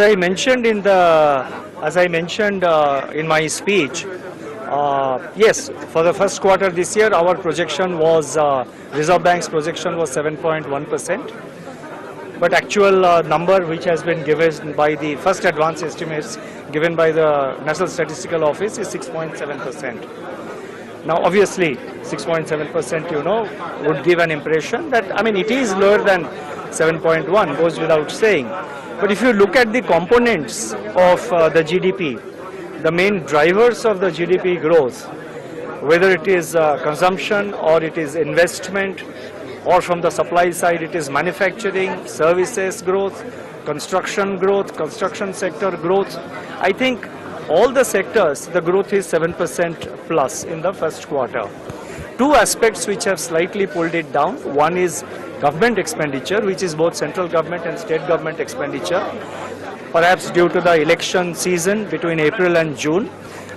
I mentioned as I mentioned in my speech, yes, for the first quarter this year, our projection was Reserve Bank's projection was 7.1%, but actual number which has been given by the first advance estimates given by the National Statistical Office is 6.7%. Now, obviously, 6.7%, would give an impression that it is lower than 7.1, goes without saying. But if you look at the components of the GDP, the main drivers of the GDP growth, whether it is consumption or it is investment, or from the supply side it is manufacturing, services growth, construction sector growth, I think all the sectors, the growth is 7% plus in the first quarter. Two aspects which have slightly pulled it down. One is government expenditure, which is both central government and state government expenditure, perhaps due to the election season between April and June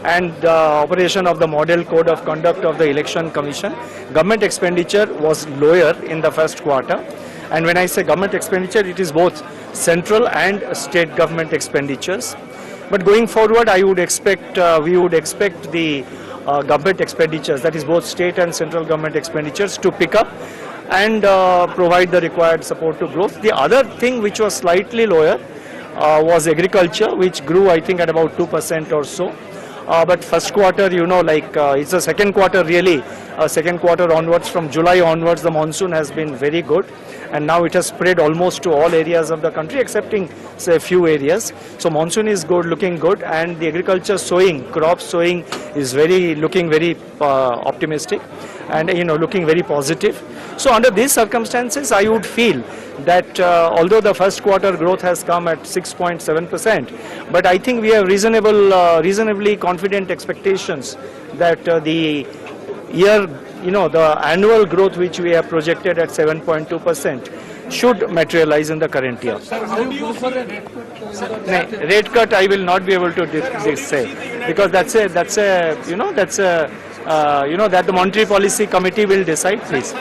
and the operation of the model code of conduct of the election commission. Government expenditure was lower in the first quarter, and when I say government expenditure, it is both central and state government expenditures. But going forward, we would expect the government expenditures, that is both state and central government expenditures, to pick up and provide the required support to growth. The other thing which was slightly lower was agriculture, which grew I think at about 2% or so. But first quarter, it's a second quarter really. Second quarter onwards, from July onwards, the monsoon has been very good, and now it has spread almost to all areas of the country, excepting say a few areas. So monsoon is good, looking good, and the agriculture crop sowing is looking very optimistic, and looking very positive. So under these circumstances, I would feel that although the first quarter growth has come at 6.7%, but I think we have reasonably confident expectations that the year, the annual growth which we have projected at 7.2% should materialize in the current year. Rate cut I will not be able to say, because that the Monetary Policy Committee will decide, please.